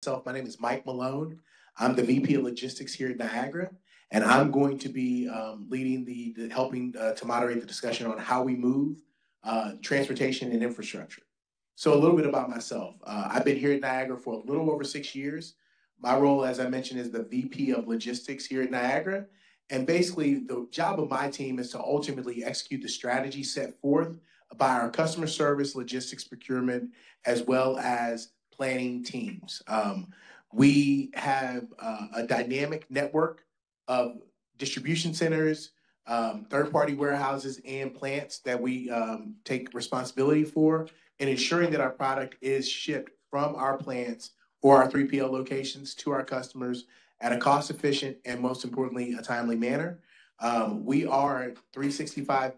My name is Mike Malone. I'm the VP of Logistics here at Niagara, and I'm going to be leading helping to moderate the discussion on how we move transportation and infrastructure. So a little bit about myself. I've been here at Niagara for a little over 6 years. My role, as I mentioned, is the VP of Logistics here at Niagara. And basically, the job of my team is to ultimately execute the strategy set forth by our customer service, logistics, procurement, as well as planning teams. We have a dynamic network of distribution centers, third-party warehouses, and plants that we take responsibility for in ensuring that our product is shipped from our plants or our 3PL locations to our customers at a cost-efficient and, most importantly, a timely manner. We are 365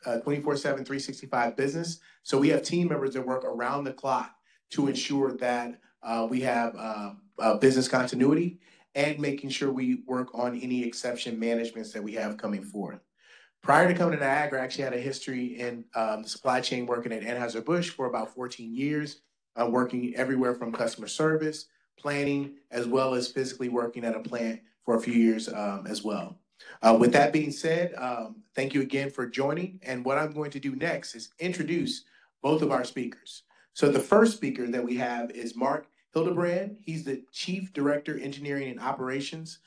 24/7, 365 business. So we have team members that work around the clock to ensure that we have business continuity and making sure we work on any exception managements that we have coming forth. Prior to coming to Niagara, I actually had a history in the supply chain working at Anheuser-Busch for about 14 years, working everywhere from customer service, planning, as well as physically working at a plant for a few years as well. With that being said, thank you again for joining. And what I'm going to do next is introduce both of our speakers. So the first speaker that we have is Marc Hildenbrand. He's the Chief Director, Engineering and Operations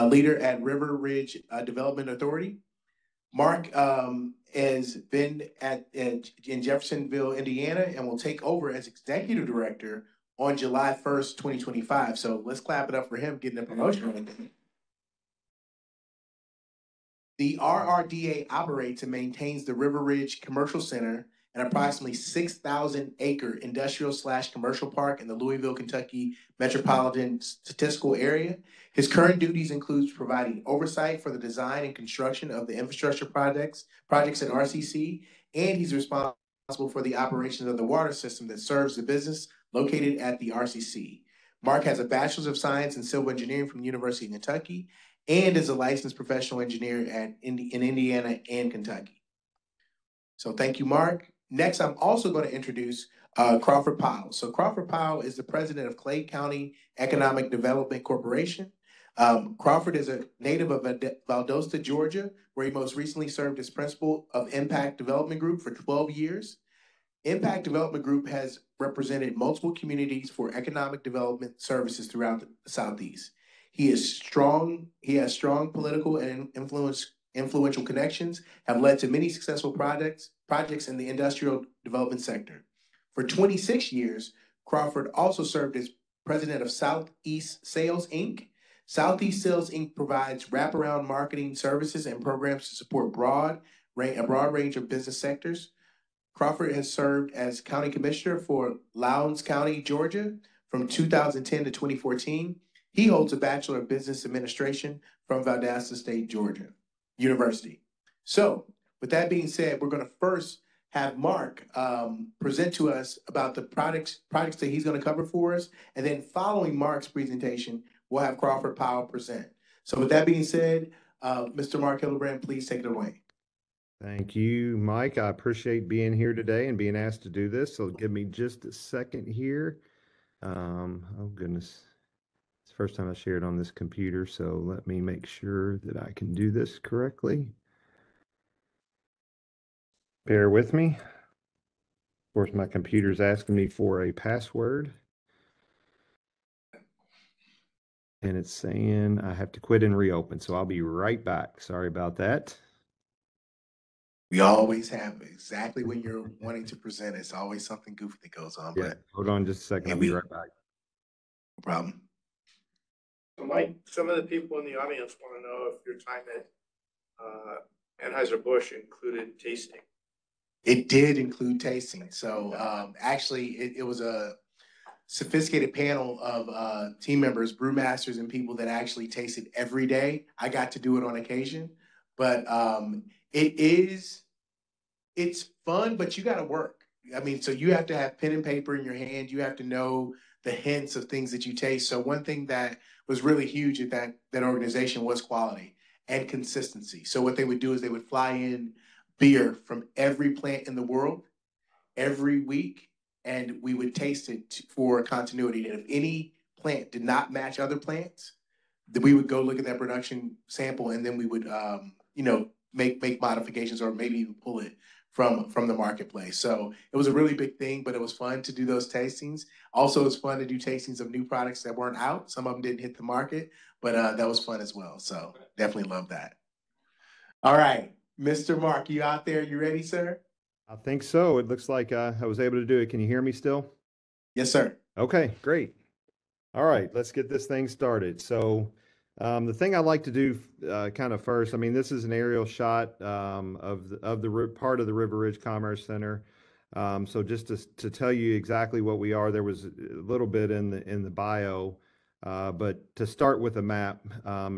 leader at River Ridge Development Authority. Marc has been in Jeffersonville, Indiana, and will take over as Executive Director on July 1st, 2025. So let's clap it up for him getting a promotion. The RRDA operates and maintains the River Ridge Commercial Center, an approximately 6,000-acre industrial/commercial park in the Louisville, Kentucky metropolitan statistical area. His current duties includes providing oversight for the design and construction of the infrastructure projects at RCC, and he's responsible for the operations of the water system that serves the business located at the RCC. Marc has a Bachelor's of Science in Civil Engineering from the University of Kentucky and is a licensed professional engineer in Indiana and Kentucky. So thank you, Marc. Next, I'm also going to introduce Crawford Powell. So Crawford Powell is the president of Clay County Economic Development Corporation. Crawford is a native of Valdosta, Georgia, where he most recently served as principal of Impact Development Group for 12 years. Impact Development Group has represented multiple communities for economic development services throughout the Southeast. He has strong political and influential connections, have led to many successful projects in the industrial development sector. For 26 years, Crawford also served as president of Southeast Sales, Inc. Southeast Sales, Inc. provides wraparound marketing services and programs to support a broad range of business sectors. Crawford has served as county commissioner for Lowndes County, Georgia, from 2010 to 2014. He holds a Bachelor of Business Administration from Valdosta State, Georgia University. So, with that being said, we're going to first have Marc present to us about the products that he's going to cover for us, and then following Marc's presentation, we'll have Crawford Powell present. So, with that being said, Mr. Marc Hildenbrand, please take it away. Thank you, Mike. I appreciate being here today and being asked to do this. So, give me just a second here. Oh goodness. First time I shared on this computer, so let me make sure that I can do this correctly. Bear with me. Of course, my computer's asking me for a password. And it's saying I have to quit and reopen, so I'll be right back. Sorry about that. We always have exactly when you're wanting to present. It's always something goofy that goes on. Yeah, but hold on just a second. I'll be right back. No problem. So Mike, some of the people in the audience want to know if your time at Anheuser-Busch included tasting. It did include tasting. So actually, it was a sophisticated panel of team members, brewmasters, and people that actually tasted every day. I got to do it on occasion, but it's fun, but you got to work. I mean, so you have to have pen and paper in your hand. You have to know the hints of things that you taste. So one thing that was really huge at that organization was quality and consistency. So what they would do is they would fly in beer from every plant in the world every week, and we would taste it for continuity. And if any plant did not match other plants, then we would go look at that production sample, and then we would, make modifications or maybe even pull it from the marketplace. So it was a really big thing, but it was fun to do those tastings. Also, it's fun to do tastings of new products that weren't out. Some of them didn't hit the market, but that was fun as well. So definitely love that. All right, Mr. Mark, you out there? You ready, sir? I think so. It looks like I was able to do it. Can you hear me still? Yes, sir. Okay, great. All right, let's get this thing started. So the thing I like to do kind of first, I mean, this is an aerial shot of the part of the River Ridge Commerce Center. So just to tell you exactly what we are, there was a little bit in the bio, but to start with a map,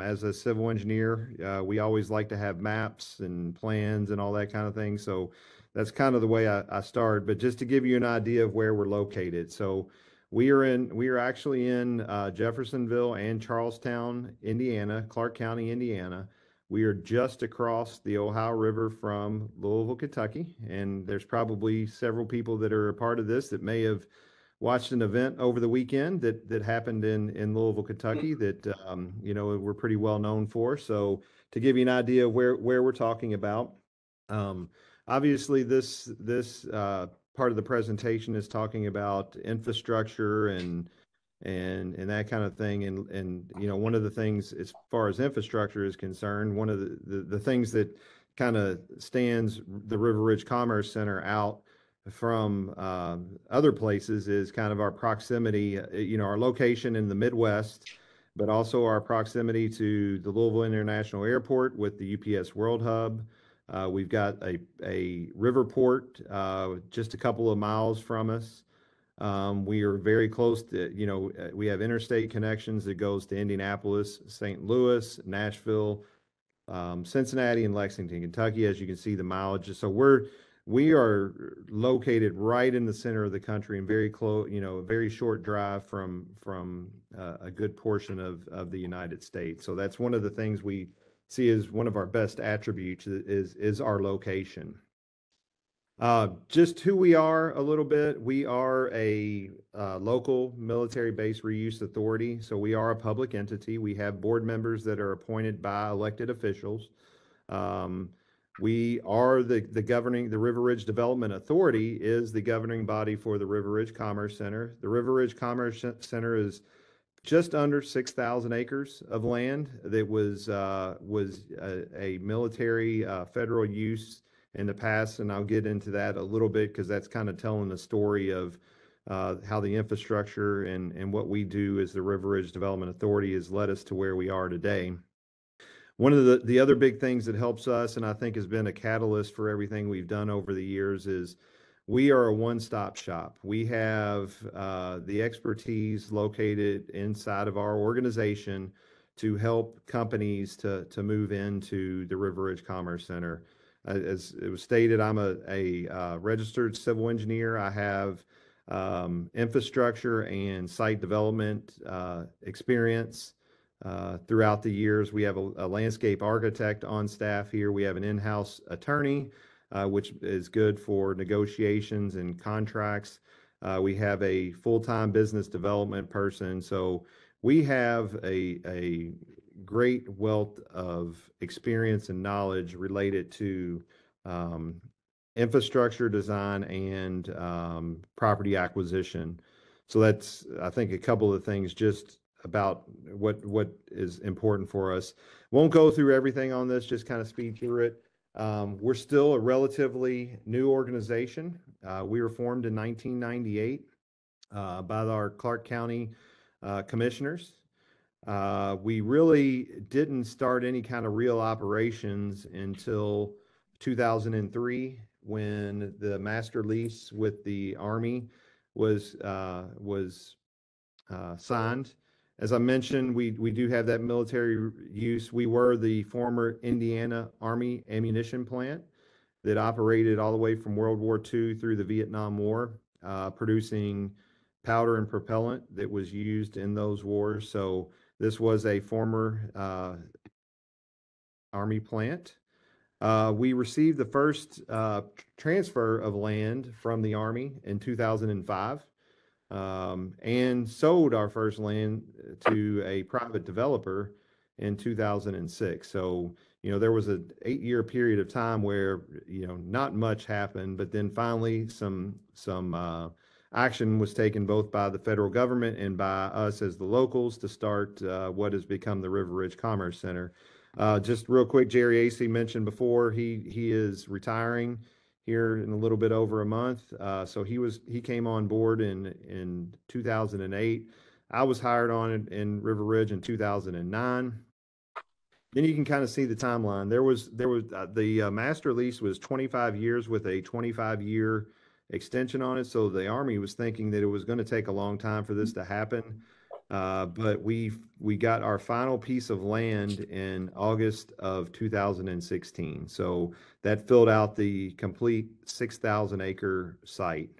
as a civil engineer, we always like to have maps and plans and all that kind of thing. So that's kind of the way I start. But just to give you an idea of where we're located, so we are actually in Jeffersonville and Charlestown, Indiana, Clark County, Indiana. We are just across the Ohio River from Louisville, Kentucky, and there's probably several people that are a part of this that may have watched an event over the weekend that happened in Louisville, Kentucky that we're pretty well known for. So to give you an idea of where we're talking about, obviously this part of the presentation is talking about infrastructure and that kind of thing. And one of the things as far as infrastructure is concerned, one of the things that kind of stands the River Ridge Commerce Center out from other places is kind of our proximity, our location in the Midwest, but also our proximity to the Louisville International Airport with the UPS World Hub. We've got a river port just a couple of miles from us. We are very close to, we have interstate connections that goes to Indianapolis, St. Louis, Nashville, Cincinnati, and Lexington, Kentucky. As you can see, the mileage. So we are located right in the center of the country and very close, a very short drive from a good portion of the United States. So that's one of the things we see as one of our best attributes is our location. Just who we are a little bit. We are a local military base reuse authority. So we are a public entity. We have board members that are appointed by elected officials. We are the River Ridge Development Authority is the governing body for the River Ridge Commerce Center. The River Ridge Commerce Center is just under 6,000 acres of land that was a military federal use in the past, and I'll get into that a little bit because that's kind of telling the story of how the infrastructure and what we do as the River Ridge Development Authority has led us to where we are today. One of the other big things that helps us, and I think has been a catalyst for everything we've done over the years, is we are a one-stop shop. We have the expertise located inside of our organization to help companies to move into the River Ridge Commerce Center. As it was stated, I'm a registered civil engineer. I have infrastructure and site development experience throughout the years. We have a landscape architect on staff here. We have an in-house attorney, which is good for negotiations and contracts. We have a full-time business development person. So we have a great wealth of experience and knowledge related to infrastructure design and property acquisition. So that's, I think, a couple of things just about what is important for us. Won't go through everything on this, just kind of speed through it. We're still a relatively new organization. We were formed in 1998 by our Clark County commissioners. We really didn't start any kind of real operations until 2003 when the master lease with the Army was signed. As I mentioned, we do have that military use. We were the former Indiana Army ammunition plant that operated all the way from World War II through the Vietnam War, producing powder and propellant that was used in those wars. So this was a former Army plant. We received the first transfer of land from the Army in 2005, and sold our first land to a private developer in 2006. So, there was an 8-year period of time where, not much happened, but then finally some action was taken both by the federal government and by us as the locals to start what has become the River Ridge Commerce Center. Just real quick, Jerry AC mentioned before he is retiring here in a little bit over a month. So he came on board in 2008. I was hired on in River Ridge in 2009. Then you can kind of see the timeline. There was the master lease was 25 years with a 25-year extension on it. So the Army was thinking that it was going to take a long time for this to happen. But we got our final piece of land in August of 2016. So that filled out the complete 6,000-acre site.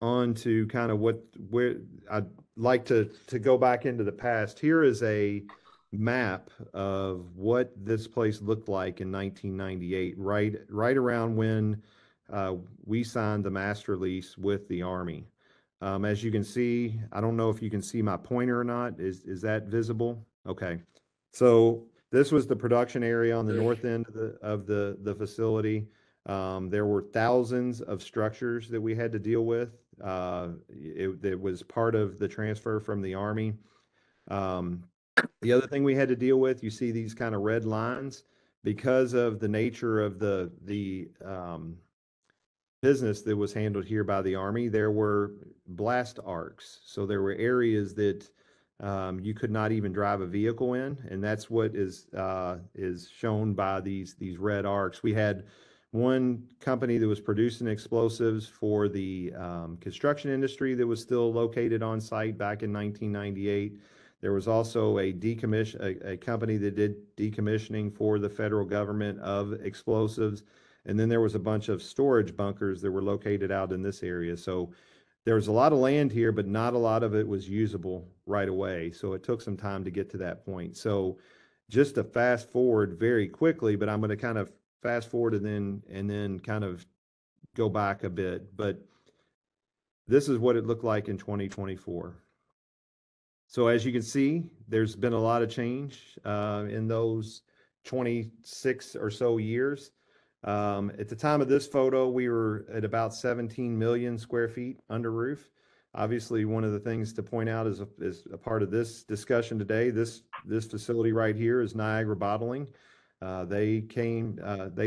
On to kind of where I'd like to go back into the past. Here is a map of what this place looked like in 1998, right around when we signed the master lease with the Army. As you can see, I don't know if you can see my pointer or not. Is that visible? Okay. So this was the production area on the north end of the facility. There were thousands of structures that we had to deal with. It was part of the transfer from the Army. The other thing we had to deal with, you see these kind of red lines, because of the nature of the business that was handled here by the Army. There were blast arcs. So there were areas that you could not even drive a vehicle in, and that's what is shown by these red arcs. We had one company that was producing explosives for the construction industry that was still located on site back in 1998. There was also a company that did decommissioning for the federal government of explosives. And then there was a bunch of storage bunkers that were located out in this area. So there was a lot of land here, but not a lot of it was usable right away. So it took some time to get to that point. So just to fast forward very quickly, but I'm going to kind of fast forward and then kind of go back a bit. But this is what it looked like in 2024. So as you can see, there's been a lot of change in those 26 or so years. At the time of this photo, we were at about 17 million square feet under roof. Obviously, one of the things to point out is a part of this discussion today, this facility right here is Niagara Bottling. They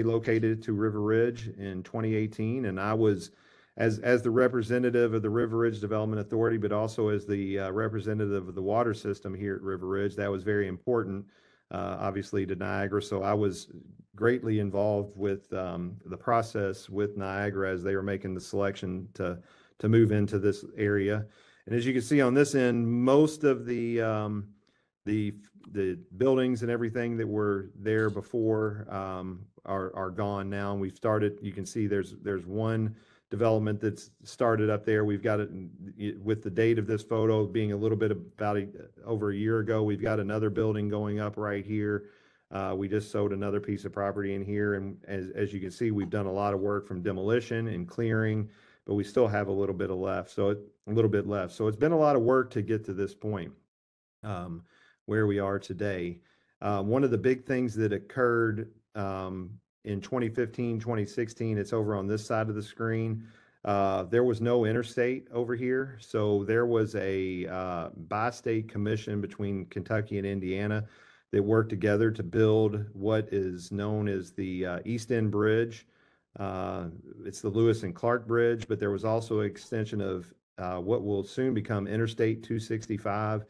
located to River Ridge in 2018, and I was, as the representative of the River Ridge Development Authority, but also as the representative of the water system here at River Ridge. That was very important, obviously, to Niagara. So I was greatly involved with the process with Niagara as they were making the selection to move into this area. And as you can see on this end, most of the buildings and everything that were there before are gone now. And we've started. You can see there's one development that's started up there. We've got it with the date of this photo being a little bit about over a year ago. We've got another building going up right here. We just sold another piece of property in here, and as you can see, we've done a lot of work from demolition and clearing, but we still have a little bit left. So it's been a lot of work to get to this point where we are today. One of the big things that occurred in 2015, 2016, it's over on this side of the screen. There was no interstate over here. So there was a bi-state commission between Kentucky and Indiana that worked together to build what is known as the East End Bridge. It's the Lewis and Clark Bridge, but there was also an extension of what will soon become Interstate 265,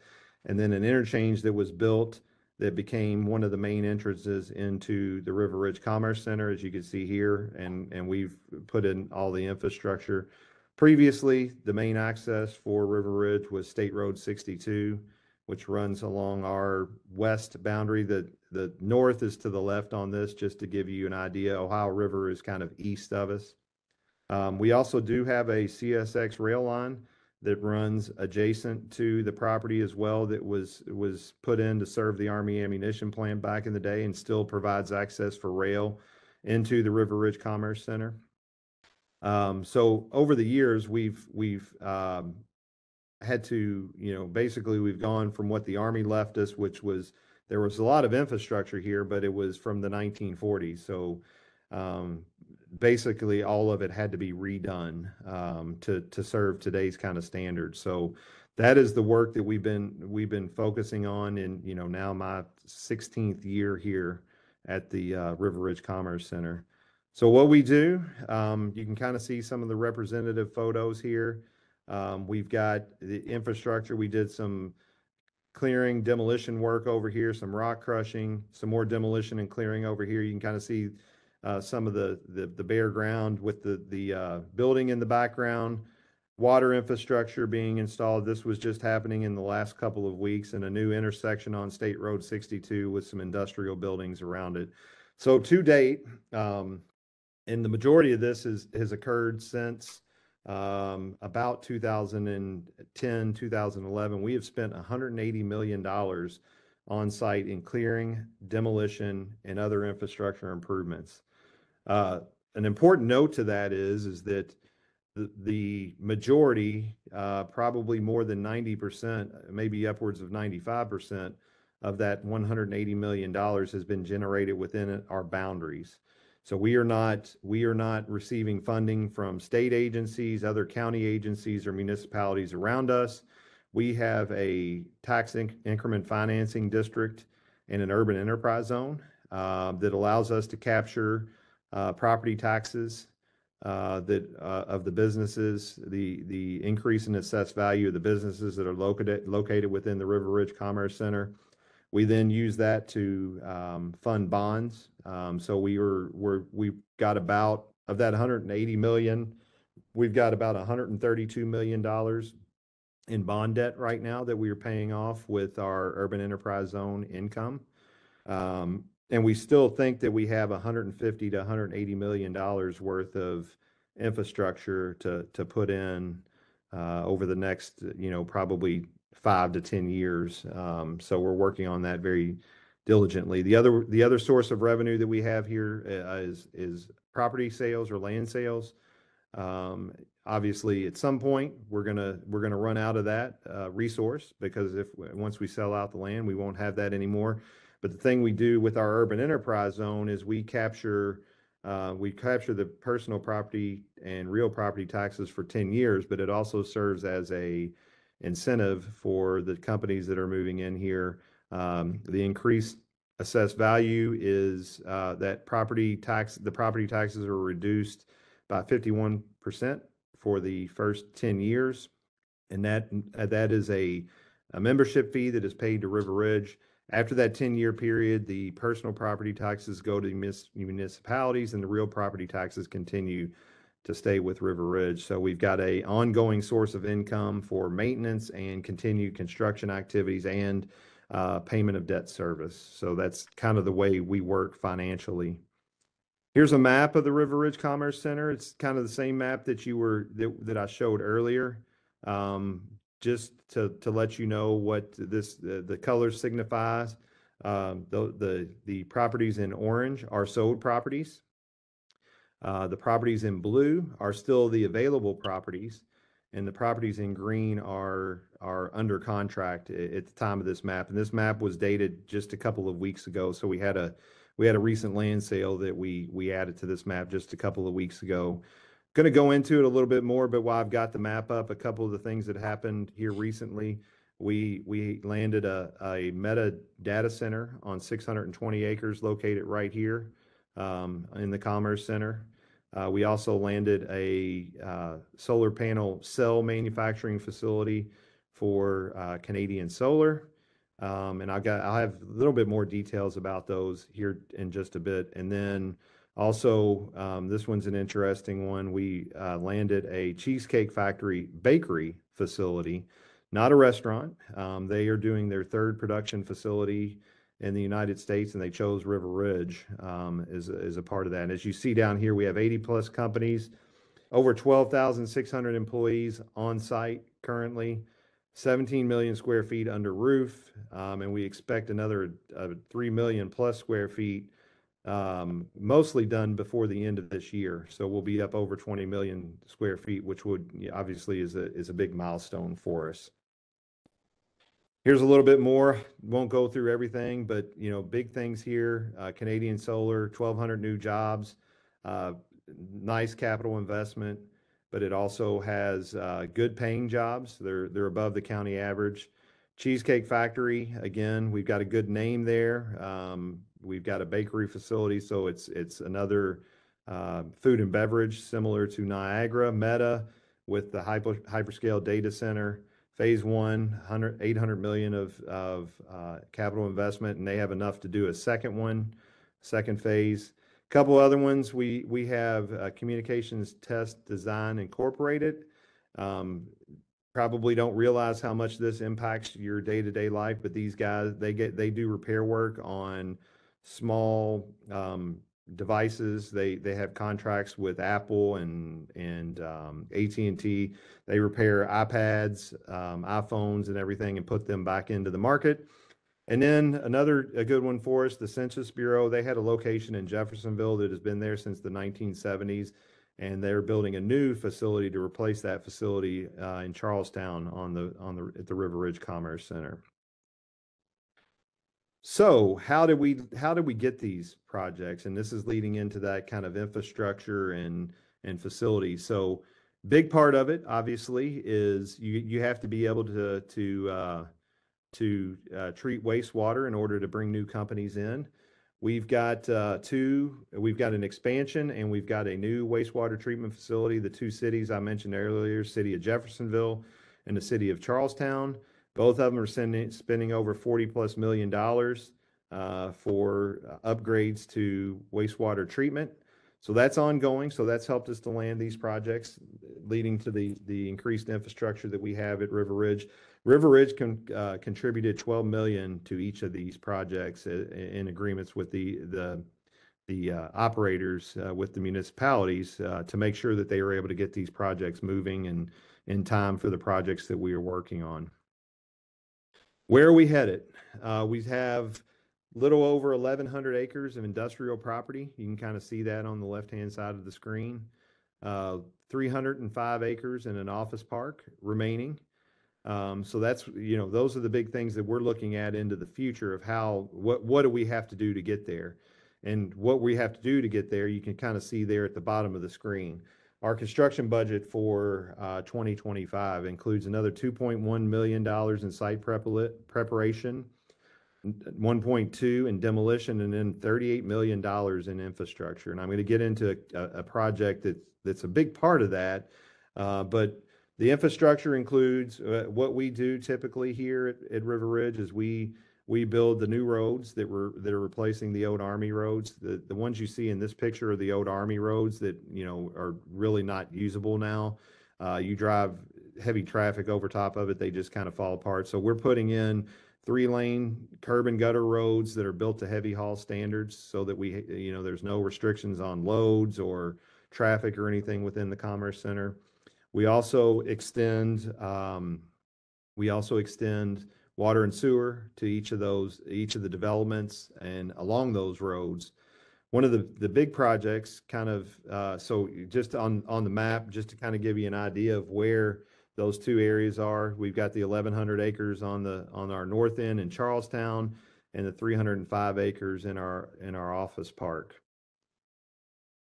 and then an interchange that was built that became one of the main entrances into the River Ridge Commerce Center, as you can see here, and we've put in all the infrastructure. Previously, the main access for River Ridge was State Road 62, which runs along our west boundary. The north is to the left on this, just to give you an idea. Ohio River is kind of east of us. We also do have a CSX rail line that runs adjacent to the property as well, that was put in to serve the Army ammunition plant back in the day, and still provides access for rail into the River Ridge Commerce Center. So over the years, we've had to, basically we've gone from what the Army left us, which was, there was a lot of infrastructure here, but it was from the 1940s. So basically all of it had to be redone to serve today's kind of standards. So that is the work that we've been focusing on in, now my 16th year here at the River Ridge Commerce Center. So what we do, you can kind of see some of the representative photos here. We've got the infrastructure. We did some clearing, demolition work over here, some rock crushing, some more demolition and clearing over here. You can kind of see some of the bare ground with the building in the background, water infrastructure being installed. This was just happening in the last couple of weeks, and a new intersection on State Road 62 with some industrial buildings around it. So to date, and the majority of this has occurred since about 2010, 2011, we have spent $180 million on site in clearing, demolition, and other infrastructure improvements. An important note to that is that the majority, probably more than 90%, maybe upwards of 95% of that $180 million has been generated within our boundaries. So we are not receiving funding from state agencies, other county agencies, or municipalities around us. We have a tax increment financing district and an urban enterprise zone that allows us to capture property taxes of the businesses, the increase in assessed value of the businesses that are located within the River Ridge Commerce Center. We then use that to fund bonds. So we've got about, of that 180 million, we've got about $132 million in bond debt right now that we are paying off with our urban enterprise zone income. And we still think that we have $150 to $180 million worth of infrastructure to put in over the next, probably 5 to 10 years. So we're working on that very diligently. The other source of revenue that we have here is property sales or land sales. Obviously, at some point we're gonna run out of that resource, because once we sell out the land, we won't have that anymore. But the thing we do with our urban enterprise zone is we capture the personal property and real property taxes for 10 years, but it also serves as a incentive for the companies that are moving in here. The increased assessed value is that the property taxes are reduced by 51% for the first 10 years. And that is a membership fee that is paid to River Ridge. After that 10-year period, the personal property taxes go to municipalities, and the real property taxes continue to stay with River Ridge. So we've got an ongoing source of income for maintenance and continued construction activities and payment of debt service. So that's kind of the way we work financially. Here's a map of the River Ridge Commerce Center. It's kind of the same map that I showed earlier. Just to let you know what the colors signifies. The properties in orange are sold properties. The properties in blue are still the available properties, and the properties in green are under contract at the time of this map. And this map was dated just a couple of weeks ago, so we had a recent land sale that we added to this map just a couple of weeks ago. Going to go into it a little bit more, but while I've got the map up, a couple of the things that happened here recently, we landed a Meta data center on 620 acres located right here in the Commerce Center. We also landed a solar panel cell manufacturing facility for Canadian Solar. And I'll have a little bit more details about those here in just a bit. And then also, this one's an interesting one. We landed a Cheesecake Factory bakery facility, not a restaurant. They are doing their third production facility in the United States, and they chose River Ridge as a part of that. And as you see down here, we have 80 plus companies over 12,600 employees on site currently, 17 million square feet under roof, and we expect another 3 million plus square feet, mostly done before the end of this year. So we'll be up over 20 million square feet, which would obviously is a big milestone for us. Here's a little bit more. Won't go through everything, but big things here. Canadian Solar, 1,200 new jobs, nice capital investment, but it also has good paying jobs. They're above the county average. Cheesecake Factory, again, we've got a good name there. We've got a bakery facility, so it's another food and beverage similar to Niagara. Meta with the hyperscale data center. Phase one, 800 million of capital investment, and they have enough to do a second phase. A couple other ones, we have Communications Test Design Incorporated. Probably don't realize how much this impacts your day-to-day life, but these guys, they do repair work on small devices. They have contracts with Apple and AT&T. They repair iPads, iPhones, and everything, and put them back into the market. And then a good one for us, the Census Bureau. They had a location in Jeffersonville that has been there since the 1970s, and they're building a new facility to replace that facility in Charlestown at the River Ridge Commerce Center. So how do we get these projects? And this is leading into that kind of infrastructure and facilities. So big part of it, obviously, is you have to be able to treat wastewater in order to bring new companies in. We've got an expansion and we've got a new wastewater treatment facility. The two cities I mentioned earlier, city of Jeffersonville and the city of Charlestown. Both of them are spending over $40+ million for upgrades to wastewater treatment. So that's ongoing. So that's helped us to land these projects, leading to the increased infrastructure that we have at River Ridge. River Ridge contributed $12 million to each of these projects in agreements with the operators, with the municipalities, to make sure that they were able to get these projects moving and in time for the projects that we are working on. Where are we headed? We have little over 1,100 acres of industrial property. You can kind of see that on the left-hand side of the screen. 305 acres in an office park remaining. So that's, those are the big things that we're looking at into the future of what do we have to do to get there? And what we have to do to get there, you can kind of see there at the bottom of the screen. Our construction budget for 2025 includes another $2.1 million in site preparation, 1.2 in demolition, and then $38 million in infrastructure. And I'm going to get into a project that's a big part of that, but the infrastructure includes what we do typically here at River Ridge is we build the new roads that are replacing the old Army roads. The ones you see in this picture are the old Army roads that are really not usable now. You drive heavy traffic over top of it, they just kind of fall apart. So we're putting in 3-lane curb and gutter roads that are built to heavy haul standards, so that there's no restrictions on loads or traffic or anything within the Commerce Center. We also extend water and sewer to each of the developments and along those roads. One of the big projects, so just on the map, just to kind of give you an idea of where those two areas are, we've got the 1,100 acres on our north end in Charlestown, and the 305 acres in our office park.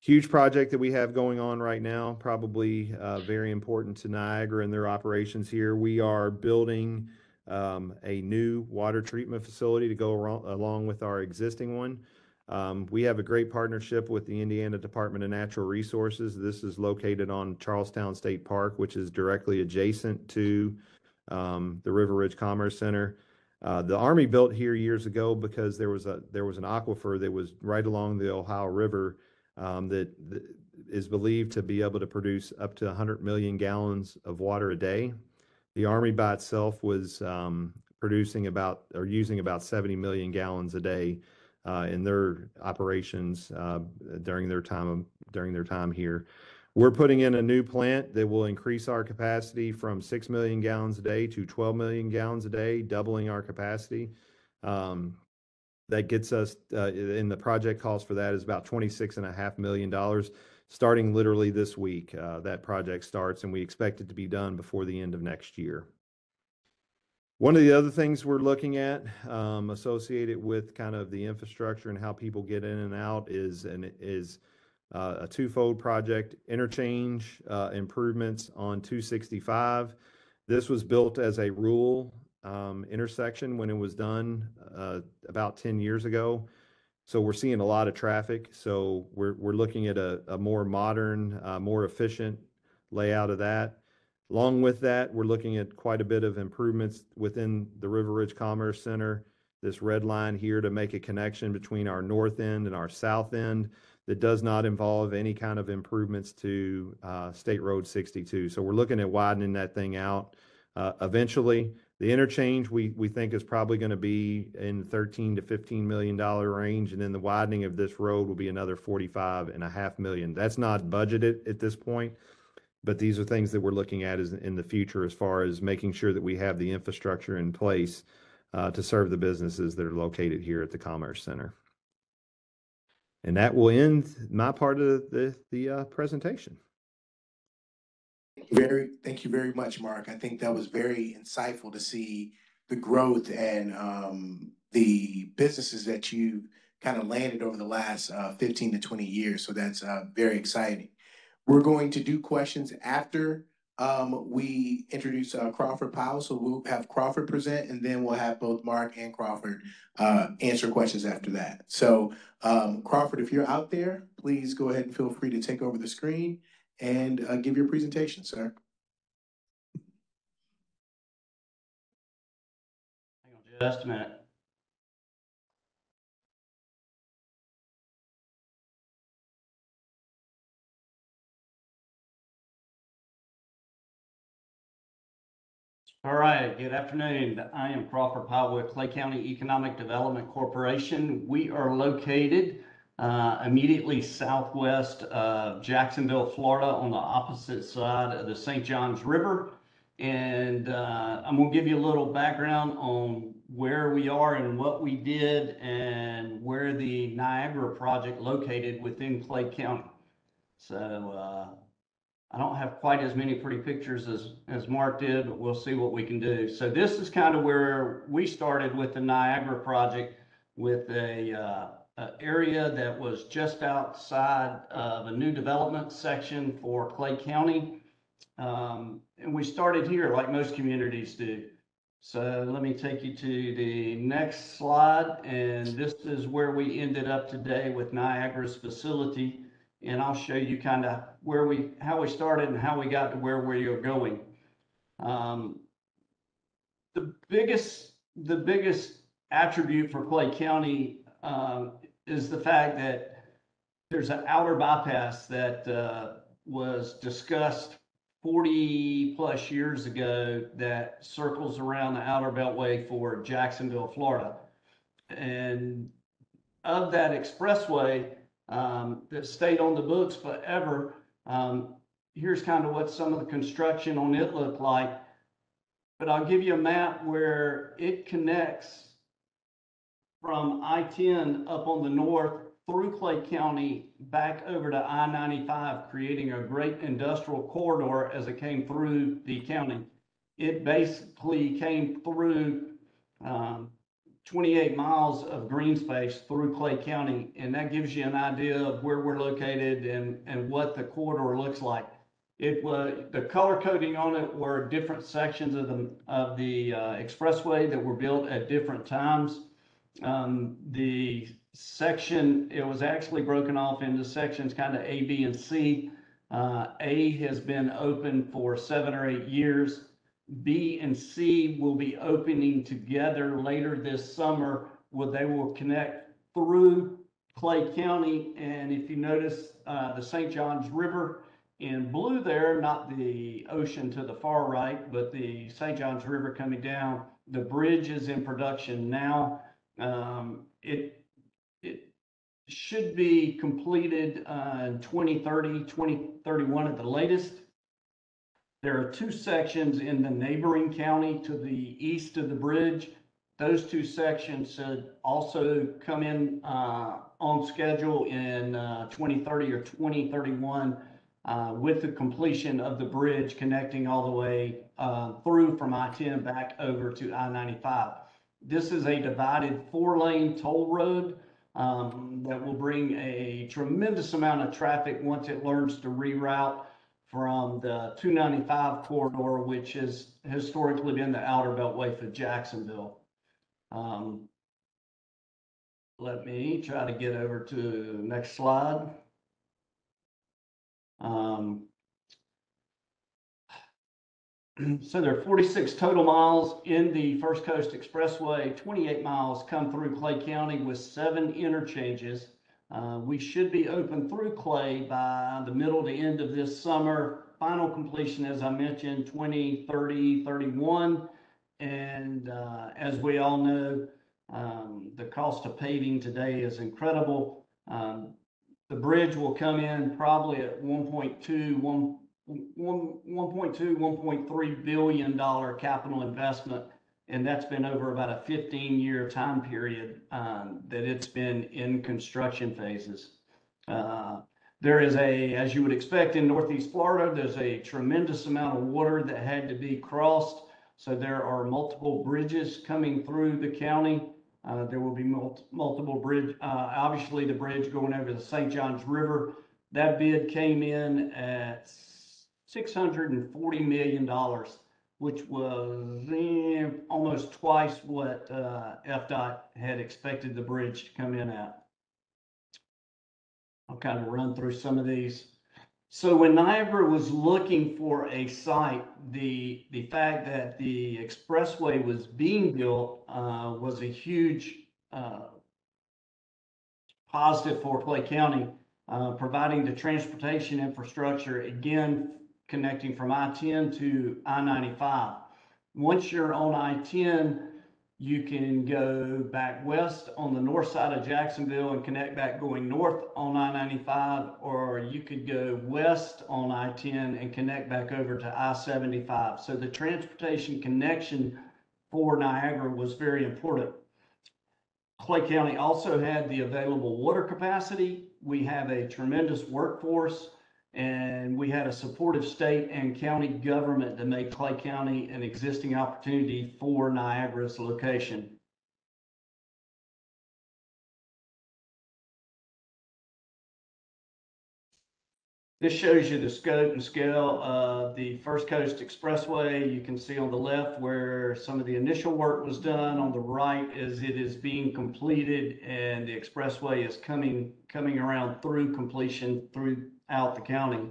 Huge project that we have going on right now, probably very important to Niagara and their operations here. We are building a new water treatment facility to go along with our existing one. We have a great partnership with the Indiana Department of Natural Resources. This is located on Charlestown State Park, which is directly adjacent to the River Ridge Commerce Center. The Army built here years ago because there was an aquifer that was right along the Ohio River that is believed to be able to produce up to 100 million gallons of water a day. The Army by itself was using about 70 million gallons a day in their operations during their time here. We're putting in a new plant that will increase our capacity from 6 million gallons a day to 12 million gallons a day, doubling our capacity. That gets us, in the project cost for that is about $26.5 million, starting literally this week. That project starts, and we expect it to be done before the end of next year. One of the other things we're looking at, associated with kind of the infrastructure and how people get in and out is a twofold project: interchange improvements on 265. This was built as a rural intersection when it was done about 10 years ago. So we're seeing a lot of traffic. So we're looking at a more modern, more efficient layout of that. Along with that, we're looking at quite a bit of improvements within the River Ridge Commerce Center. This red line here to make a connection between our north end and our south end that does not involve any kind of improvements to State Road 62. So we're looking at widening that thing out. Eventually, the interchange we think is probably going to be in the $13 to $15 million range, and then the widening of this road will be another $45.5 million. That's not budgeted at this point, but these are things that we're looking at in the future as far as making sure that we have the infrastructure in place to serve the businesses that are located here at the Commerce Center. And that will end my part of the presentation. Thank you very much, Mark. I think that was very insightful to see the growth and the businesses that you've kind of landed over the last 15 to 20 years. So that's very exciting. We're going to do questions after we introduce Crawford Powell. So we'll have Crawford present, and then we'll have both Mark and Crawford answer questions after that. So Crawford, if you're out there, please go ahead and feel free to take over the screen and give your presentation, sir. Hang on just a minute. All right, good afternoon. I am Crawford Powell with Clay County Economic Development Corporation. We are located immediately southwest of Jacksonville, Florida, on the opposite side of the St. Johns River. And I'm going to give you a little background on where we are and what we did and where the Niagara project located within Clay County. So I don't have quite as many pretty pictures as Mark did, but we'll see what we can do. So this is kind of where we started with the Niagara project, with a area that was just outside of a new development section for Clay County. And we started here like most communities do. So let me take you to the next slide. And this is where we ended up today with Niagara's facility. And I'll show you kind of how we started and how we got to where we are going. The biggest attribute for Clay County is the fact that there's an outer bypass that was discussed 40 plus years ago that circles around the outer beltway for Jacksonville, Florida. And of that expressway that stayed on the books forever, here's kind of what some of the construction on it looked like. But I'll give you a map where it connects from I-10 up on the north through Clay County back over to I-95, creating a great industrial corridor as it came through the county. It basically came through 28 miles of green space through Clay County, and that gives you an idea of where we're located and what the corridor looks like. It was, the color coding on it were different sections of the expressway that were built at different times. The section, it was actually broken off into sections kind of A, B, and C. A has been open for 7 or 8 years. B and C will be opening together later this summer, where they will connect through Clay County. And if you notice the St. Johns River in blue there, not the ocean to the far right, but the St. Johns River coming down, the bridge is in production now. should be completed in 2030, 2031 at the latest. There are two sections in the neighboring county to the east of the bridge. Those two sections should also come in on schedule in 2030 or 2031 with the completion of the bridge connecting all the way through from I-10 back over to I-95. This is a divided 4-lane toll road that will bring a tremendous amount of traffic once it learns to reroute from the 295 corridor, which has historically been the outer beltway for Jacksonville. Let me try to get over to the next slide. So there are 46 total miles in the First Coast Expressway. 28 miles come through Clay County with 7 interchanges. We should be open through Clay by the middle to end of this summer. Final completion, as I mentioned, 2030, 31. And as we all know, the cost of paving today is incredible. The bridge will come in probably at $1.3 billion capital investment, and that's been over about a 15-year time period that it's been in construction phases. There is as you would expect in Northeast Florida, there's a tremendous amount of water that had to be crossed. So there are multiple bridges coming through the county. There will be multiple bridge. Obviously, the bridge going over the St. Johns River, that bid came in at $640 million, which was almost twice what FDOT had expected the bridge to come in at. I'll kind of run through some of these. So when Niagara was looking for a site, the fact that the expressway was being built was a huge positive for Clay County, providing the transportation infrastructure, again, connecting from I-10 to I-95. Once you're on I-10, you can go back west on the north side of Jacksonville and connect back going north on I-95, or you could go west on I-10 and connect back over to I-75. So the transportation connection for Niagara was very important. Clay County also had the available water capacity. We have a tremendous workforce, and we had a supportive state and county government that made Clay County an existing opportunity for Niagara's location. This shows you the scope and scale of the First Coast Expressway. You can see on the left where some of the initial work was done. On the right as it is being completed, and the expressway is coming around through completion throughout the county.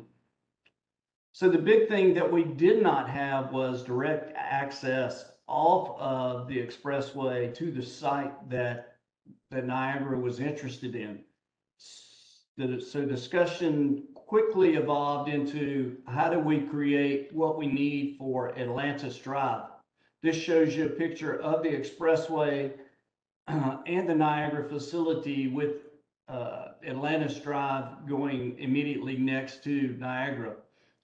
So the big thing that we did not have was direct access off of the expressway to the site that Niagara was interested in. So discussion quickly evolved into how do we create what we need for Atlantis Drive. This shows you a picture of the expressway and the Niagara facility with Atlantis Drive going immediately next to Niagara.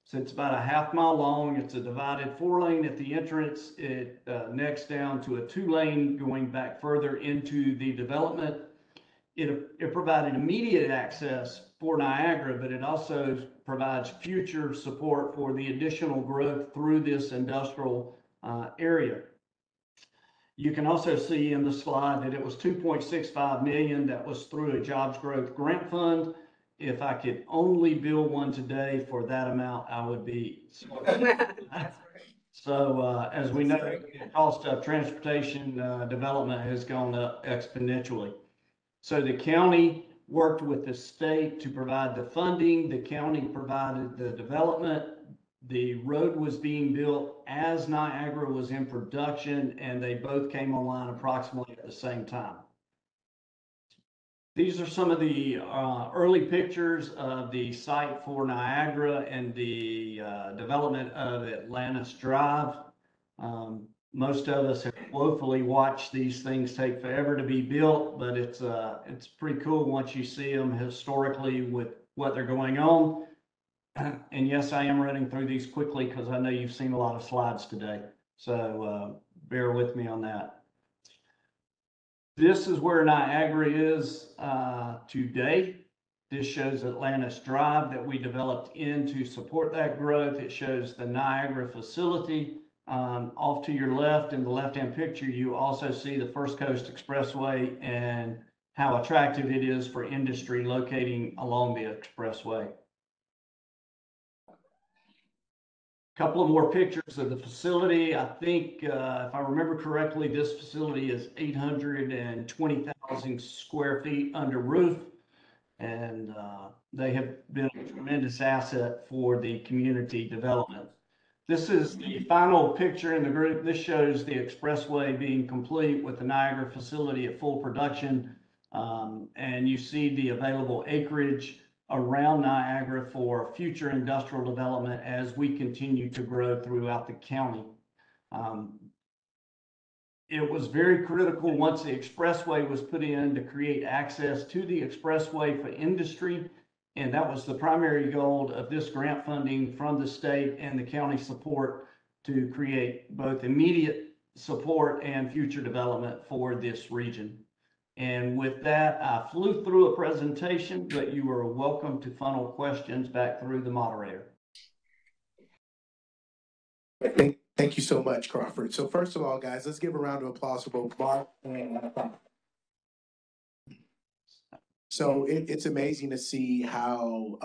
So it's about a half-mile long. It's a divided 4-lane at the entrance. It next down to a 2-lane going back further into the development. It provided immediate access for Niagara, but it also provides future support for the additional growth through this industrial area. You can also see in the slide that it was $2.65 million. That was through a jobs growth grant fund. If I could only build one today for that amount, I would be. So as we know, the cost of transportation development has gone up exponentially. So the county worked with the state to provide the funding. The county provided the development. The road was being built as Niagara was in production, and they both came online approximately at the same time. These are some of the early pictures of the site for Niagara and the development of Atlantis Drive. Most of us have woefully watched these things take forever to be built, but it's pretty cool once you see them historically with what they're going on. And yes, I am running through these quickly because I know you've seen a lot of slides today. So bear with me on that. This is where Niagara is today. This shows Atlantis Drive that we developed in to support that growth. It shows the Niagara facility. Off to your left in the left-hand picture, you also see the First Coast Expressway and how attractive it is for industry locating along the expressway. Couple of more pictures of the facility. I think, if I remember correctly, this facility is 820,000 square feet under roof, and they have been a tremendous asset for the community development. This is the final picture in the group. This shows the expressway being complete with the Niagara facility at full production, and you see the available acreage around Niagara for future industrial development as we continue to grow throughout the county. It was very critical once the expressway was put in to create access to the expressway for industry. And that was the primary goal of this grant funding from the state and the county support to create both immediate support and future development for this region. And with that, I flew through a presentation, but you are welcome to funnel questions back through the moderator. Thank you so much, Crawford. So first of all, guys, let's give a round of applause for both Marc and So it's amazing to see how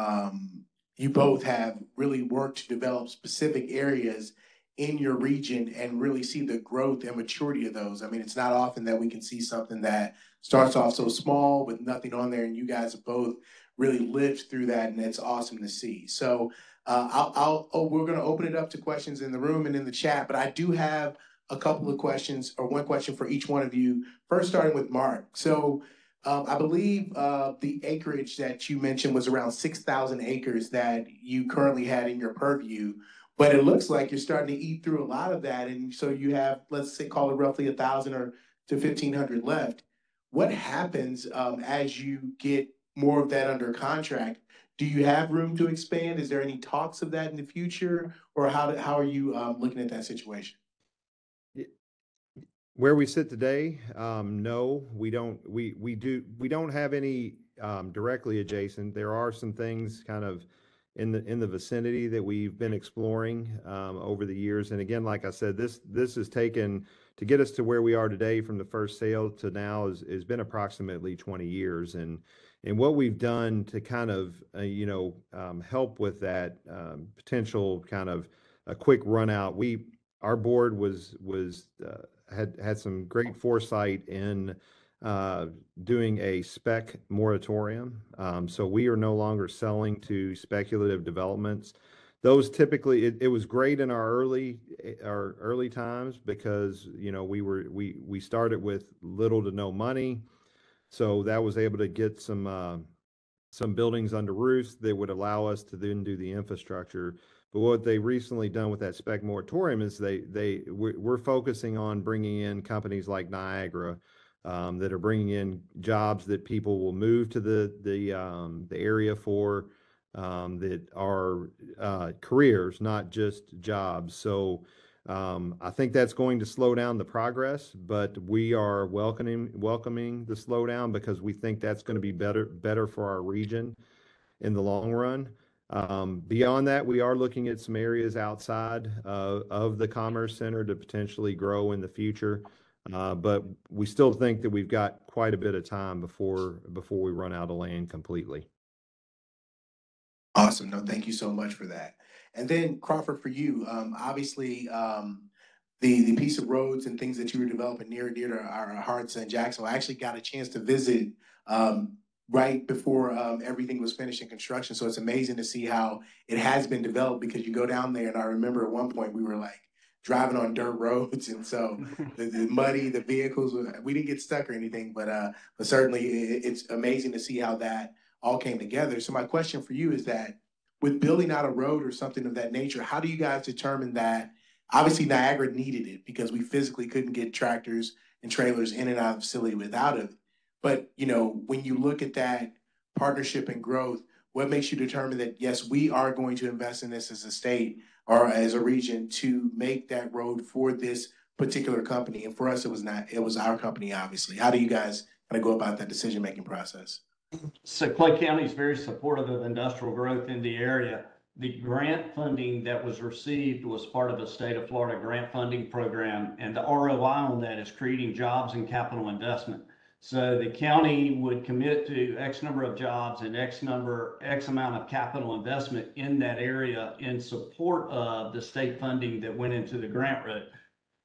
you both have really worked to develop specific areas in your region and really see the growth and maturity of those. I mean, it's not often that we can see something that starts off so small with nothing on there, and you guys have both really lived through that, and it's awesome to see. So we're going to open it up to questions in the room and in the chat, but I do have a couple of questions, or one question for each one of you. First, starting with Marc. So I believe the acreage that you mentioned was around 6,000 acres that you currently had in your purview, but it looks like you're starting to eat through a lot of that, and so you have, let's say, call it roughly 1,000 or to 1,500 left. What happens as you get more of that under contract? Do you have room to expand? Is there any talks of that in the future, or how are you looking at that situation? Where we sit today, no, we don't. We don't have any directly adjacent. There are some things kind of in the vicinity that we've been exploring over the years. And again, like I said, this has taken to get us to where we are today from the first sale to now has been approximately 20 years. And what we've done to kind of help with that potential kind of a quick run out, our board had some great foresight in doing a spec moratorium. So we are no longer selling to speculative developments. Those typically, it was great in our early times because we started with little to no money, so that was able to get some buildings under roofs that would allow us to then do the infrastructure. But what they recently done with that spec moratorium is we're focusing on bringing in companies like Niagara that are bringing in jobs that people will move to the area for, that are careers, not just jobs. So I think that's going to slow down the progress, but we are welcoming the slowdown because we think that's going to be better for our region in the long run. Beyond that, we are looking at some areas outside of the Commerce Center to potentially grow in the future. But we still think that we've got quite a bit of time before we run out of land completely. Awesome. No, thank you so much for that. And then Crawford, for you, obviously the piece of roads and things that you were developing near to our hearts in Jacksonville, I actually got a chance to visit right before everything was finished in construction. So it's amazing to see how it has been developed, because you go down there, and I remember at one point we were like driving on dirt roads, and so the muddy, the vehicles, we didn't get stuck or anything, but certainly it's amazing to see how that all came together. So my question for you is that with building out a road or something of that nature, how do you guys determine that Obviously, Niagara needed it because we physically couldn't get tractors and trailers in and out of the facility without it. But, you know, when you look at that partnership and growth, what makes you determine that, yes, we are going to invest in this as a state or as a region to make that road for this particular company? And for us, it was not, it was our company, obviously. How do you guys kind of go about that decision-making process? So Clay County is very supportive of industrial growth in the area. The grant funding that was received was part of the state of Florida grant funding program, and the ROI on that is creating jobs and capital investment. So the county would commit to X number of jobs and X amount of capital investment in that area in support of the state funding that went into the grant road.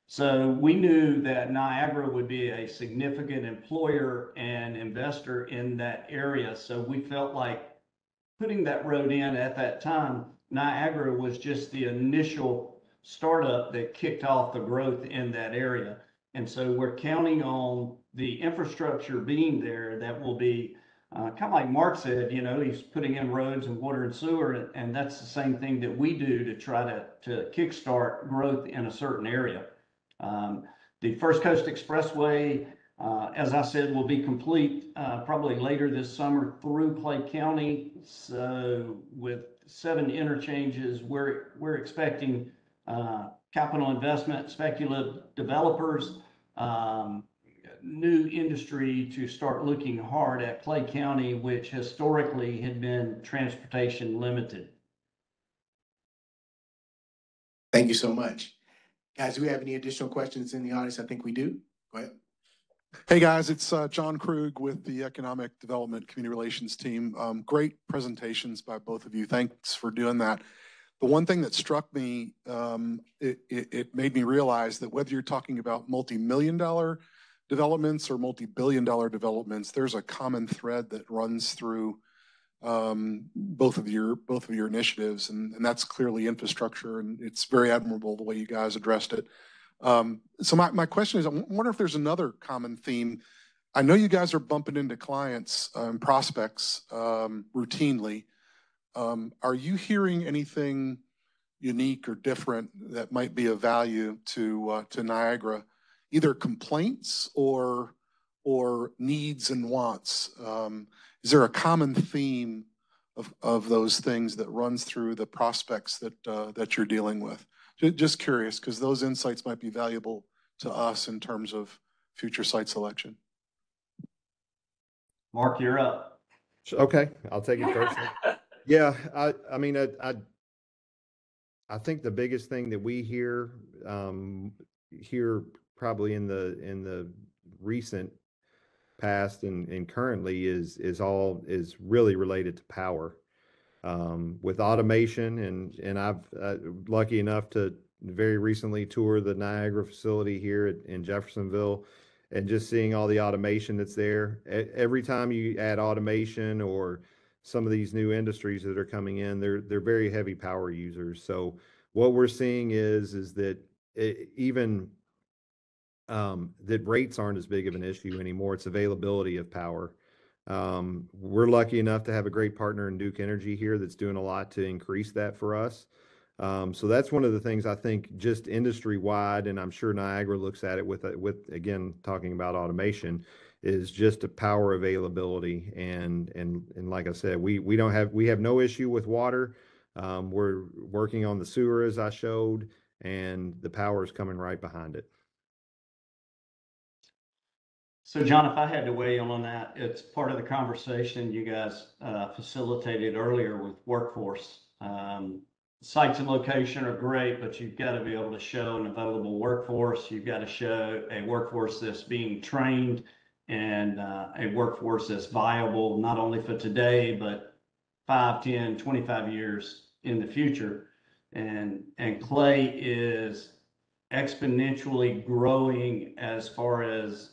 So we knew that Niagara would be a significant employer and investor in that area. So we felt like putting that road in at that time, Niagara was just the initial startup that kicked off the growth in that area. And so we're counting on the infrastructure being there that will be kind of like Mark said, you know, he's putting in roads and water and sewer, and that's the same thing that we do to try to kickstart growth in a certain area. The First Coast Expressway, as I said, will be complete probably later this summer through Clay County. So with 7 interchanges, we're expecting capital investment, speculative developers, new industry to start looking hard at Clay County, which historically had been transportation limited. Thank you so much. Guys, do we have any additional questions in the audience? I think we do. Go ahead. Hey guys, it's John Krug with the Economic Development Community Relations team. Great presentations by both of you. Thanks for doing that. The one thing that struck me, it made me realize that whether you're talking about multi-million-dollar developments or multi-billion-dollar developments, there's a common thread that runs through both of your initiatives, and that's clearly infrastructure, and it's very admirable the way you guys addressed it. So my question is, I wonder if there's another common theme. I know you guys are bumping into clients and prospects routinely. Are you hearing anything unique or different that might be of value to Niagara, either complaints or needs and wants? Is there a common theme of those things that runs through the prospects that you're dealing with? Just curious, because those insights might be valuable to us in terms of future site selection. Mark, you're up. Okay, I'll take it first. Yeah, I mean, I think the biggest thing that we hear probably in the recent past and currently is really related to power. With automation, and I've lucky enough to very recently tour the Niagara facility here in Jeffersonville, and just seeing all the automation that's there. Every time you add automation or some of these new industries that are coming in, they're very heavy power users. So what we're seeing is that that rates aren't as big of an issue anymore. It's availability of power. We're lucky enough to have a great partner in Duke Energy here that's doing a lot to increase that for us. So that's one of the things I think just industry-wide, and I'm sure Niagara looks at it with again, talking about automation, is just a power availability. And like I said, we have no issue with water. We're working on the sewer, as I showed, and the power is coming right behind it. So John, if I had to weigh in on that, it's part of the conversation you guys facilitated earlier with workforce. Sites and location are great, but you've got to be able to show an available workforce. You've got to show a workforce that's being trained and a workforce that's viable, not only for today, but 5, 10, 25 years in the future. And Clay is exponentially growing as far as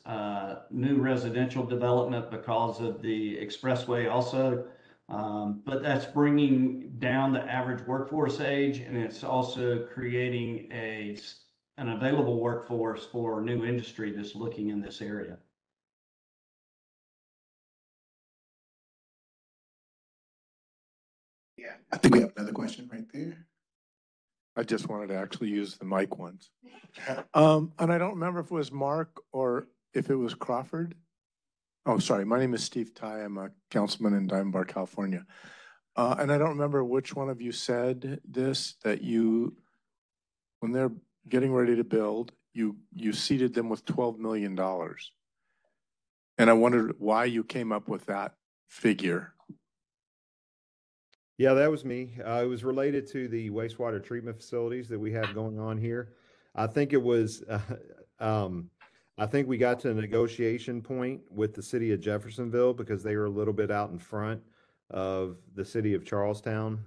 new residential development because of the expressway also. But that's bringing down the average workforce age, and it's also creating an available workforce for new industry that's looking in this area. Yeah, I think we have another question right there. I just wanted to actually use the mic once. And I don't remember if it was Mark or if it was Crawford. Oh, sorry. My name is Steve Ty. I'm a councilman in Diamond Bar, California. And I don't remember which one of you said this, that you, when they're getting ready to build, you seeded them with $12 million. And I wondered why you came up with that figure. Yeah, that was me. It was related to the wastewater treatment facilities that we have going on here. I think it was, I think we got to a negotiation point with the city of Jeffersonville because they were a little bit out in front of the city of Charlestown,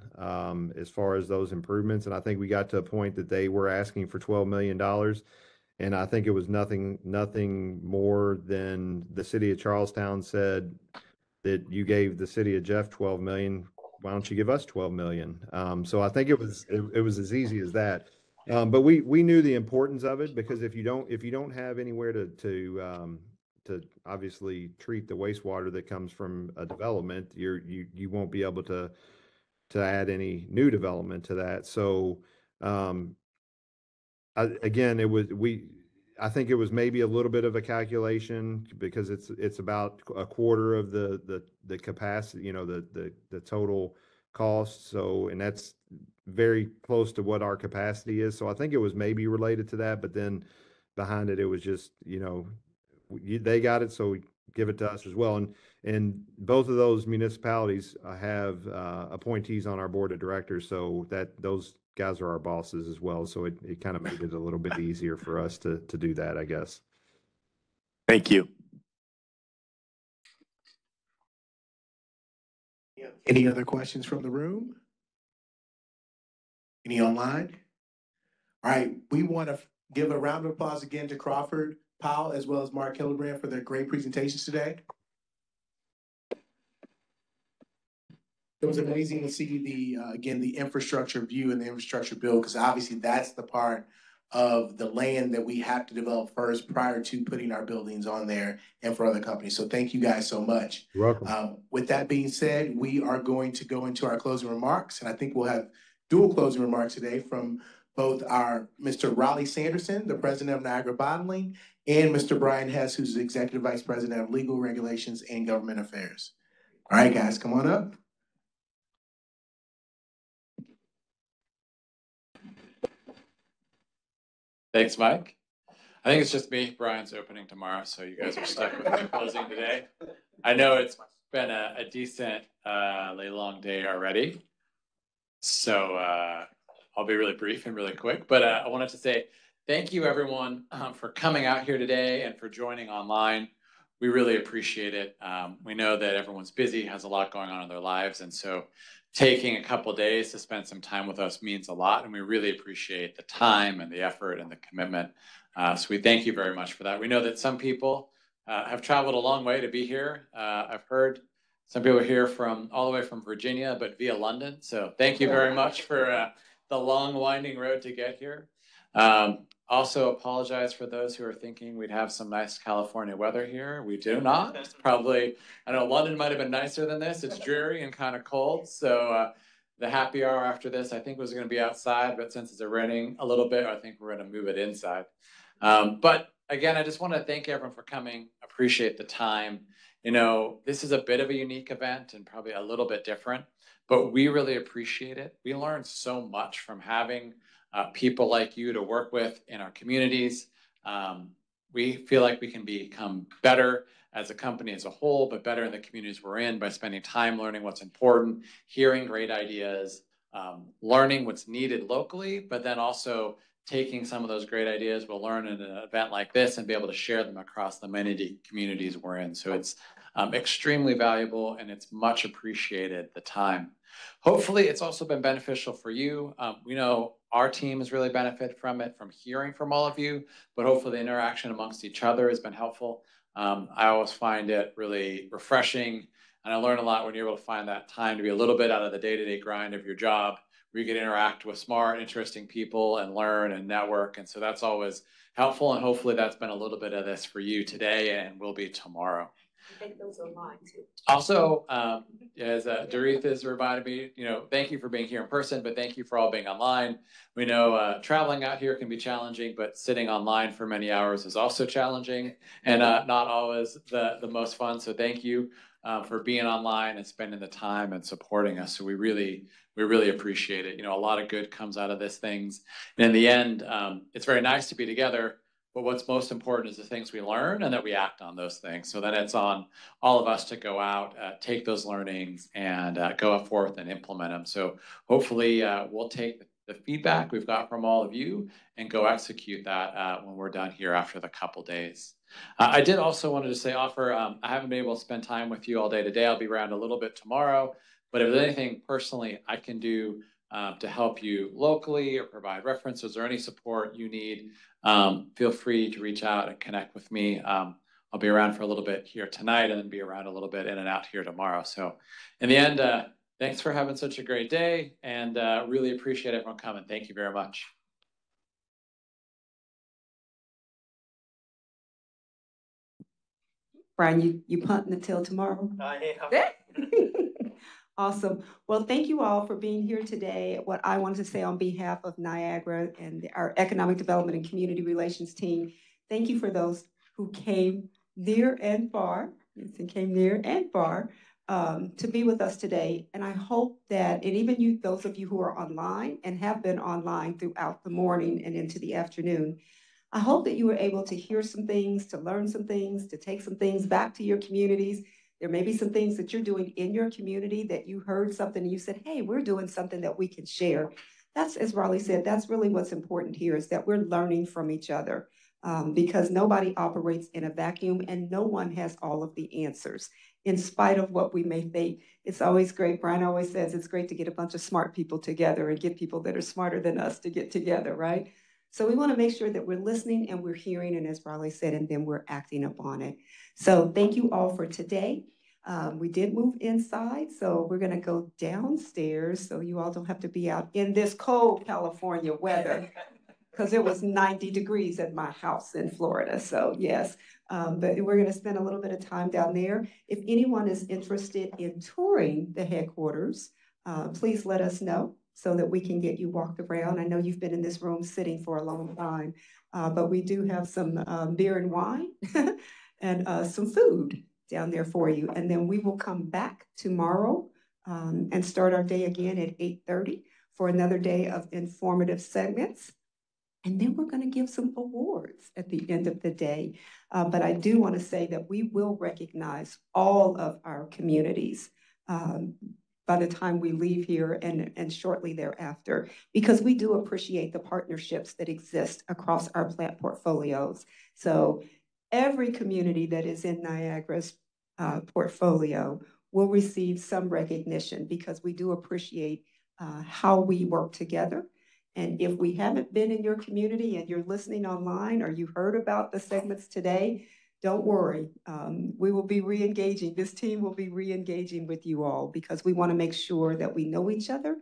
as far as those improvements. And I think we got to a point that they were asking for $12 million. And I think it was nothing more than the city of Charlestown said that you gave the city of Jeff 12 million. Why don't you give us 12 million? So I think it was as easy as that. But we knew the importance of it because if you don't have anywhere to obviously treat the wastewater that comes from a development, you won't be able to add any new development to that. So again, I think it was maybe a little bit of a calculation because it's about a quarter of the capacity, the total cost. So, and that's very close to what our capacity is. So I think it was maybe related to that, but then behind it, it was just, they got it, so give it to us as well. And both of those municipalities have appointees on our board of directors, so that those guys are our bosses as well. So it kind of made it a little bit easier for us to do that, I guess. Thank you. Any other questions from the room? Any online? All right, we want to give a round of applause again to Crawford, Powell, as well as Marc Hildenbrand for their great presentations today. It was amazing to see again, the infrastructure view and the infrastructure build, because obviously that's the part of the land that we have to develop first prior to putting our buildings on there and for other companies. So thank you guys so much. You're welcome. With that being said, we are going to go into our closing remarks, and I think we'll have dual closing remarks today from both our Mr. Raleigh Sanderson, the president of Niagara Bottling, and Mr. Brian Hess, who's the executive vice president of legal regulations and government affairs. All right, guys, come on up. Thanks, Mike. I think it's just me. Brian's opening tomorrow, so you guys are stuck with me closing today. I know it's been a decently long day already, so I'll be really brief and really quick. But I wanted to say thank you, everyone, for coming out here today and for joining online. We really appreciate it. We know that everyone's busy, has a lot going on in their lives, and so taking a couple of days to spend some time with us means a lot, and we really appreciate the time and the effort and the commitment. So we thank you very much for that. We know that some people have traveled a long way to be here. I've heard some people are here from all the way from Virginia, but via London. So thank you very much for the long, winding road to get here. Also apologize for those who are thinking we'd have some nice California weather here. We do not. It's probably, I know London might have been nicer than this. It's dreary and kind of cold. So the happy hour after this, I think was going to be outside, but since it's raining a little bit, I think we're going to move it inside. But again, I just want to thank everyone for coming. Appreciate the time. This is a bit of a unique event and probably a little bit different, but we really appreciate it. We learned so much from having people like you to work with in our communities. We feel like we can become better as a company as a whole, but better in the communities we're in by spending time learning what's important, hearing great ideas, learning what's needed locally, but then also taking some of those great ideas we'll learn in an event like this and be able to share them across the many communities we're in. So it's extremely valuable and it's much appreciated, the time. Hopefully it's also been beneficial for you. We know our team has really benefited from it, from hearing from all of you, but hopefully the interaction amongst each other has been helpful. I always find it really refreshing, and I learn a lot when you're able to find that time to be a little bit out of the day-to-day grind of your job, where you can interact with smart, interesting people and learn and network. And so that's always helpful. And hopefully that's been a little bit of this for you today and will be tomorrow. I think those are mine too. Also, as Doretha has reminded me, thank you for being here in person, but thank you for all being online. We know traveling out here can be challenging, but sitting online for many hours is also challenging and not always the most fun. So thank you for being online and spending the time and supporting us. So we really appreciate it. A lot of good comes out of these things. And in the end, it's very nice to be together. But what's most important is the things we learn and that we act on those things. So then it's on all of us to go out, take those learnings and go forth and implement them. So hopefully we'll take the feedback we've got from all of you and go execute that when we're done here after the couple days. I did also wanted to say, I haven't been able to spend time with you all day today. I'll be around a little bit tomorrow. But if there's anything personally I can do to help you locally or provide references or any support you need, feel free to reach out and connect with me. I'll be around for a little bit here tonight and then be around a little bit in and out here tomorrow. So in the end, thanks for having such a great day and really appreciate everyone coming. Thank you very much. Brian, you punting until tomorrow? I am. Awesome. Well, thank you all for being here today. What I wanted to say on behalf of Niagara and our Economic Development and Community Relations team, thank you for those who came near and far, to be with us today. And I hope that, and even you, those of you who are online and have been online throughout the morning and into the afternoon, I hope that you were able to hear some things, to learn some things, to take some things back to your communities. There may be some things that you're doing in your community that you heard something and you said, hey, we're doing something that we can share. That's, as Raleigh said, that's really what's important here, is that we're learning from each other because nobody operates in a vacuum and no one has all of the answers. In spite of what we may think, it's always great. Brian always says it's great to get a bunch of smart people together and get people that are smarter than us to get together, right? So we want to make sure that we're listening and we're hearing, and as Raleigh said, and then we're acting upon it. So thank you all for today. We did move inside, so we're going to go downstairs so you all don't have to be out in this cold California weather because it was 90 degrees at my house in Florida. So yes, but we're going to spend a little bit of time down there. If anyone is interested in touring the headquarters, please let us know so that we can get you walked around. I know you've been in this room sitting for a long time, but we do have some beer and wine and some food down there for you. And then we will come back tomorrow and start our day again at 8:30 for another day of informative segments. And then we're going to give some awards at the end of the day. But I do want to say that we will recognize all of our communities by the time we leave here and shortly thereafter, because we do appreciate the partnerships that exist across our plant portfolios. So every community that is in Niagara's portfolio will receive some recognition because we do appreciate how we work together. And if we haven't been in your community and you're listening online or you heard about the segments today, don't worry. We will be re-engaging. This team will be re-engaging with you all because we want to make sure that we know each other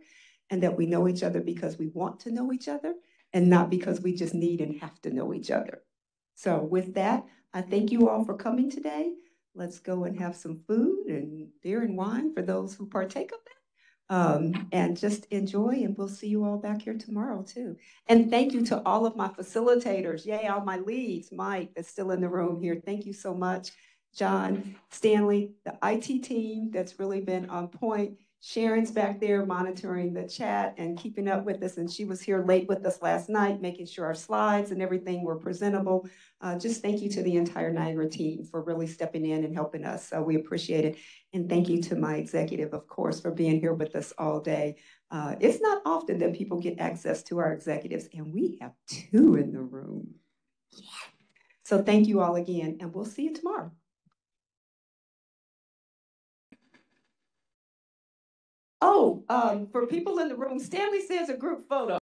and that we know each other because we want to know each other and not because we just need and have to know each other. So with that, I thank you all for coming today. Let's go and have some food and beer and wine for those who partake of that. And just enjoy, and we'll see you all back here tomorrow too. And thank you to all of my facilitators. Yay, all my leads. Mike is still in the room here. Thank you so much. John, Stanley, the IT team that's really been on point. Sharon's back there monitoring the chat and keeping up with us. And she was here late with us last night, making sure our slides and everything were presentable. Just thank you to the entire Niagara team for really stepping in and helping us. So we appreciate it. And thank you to my executive, of course, for being here with us all day. It's not often that people get access to our executives, and we have 2 in the room. Yeah. So thank you all again, and we'll see you tomorrow. Oh, for people in the room, Stanley says a group photo.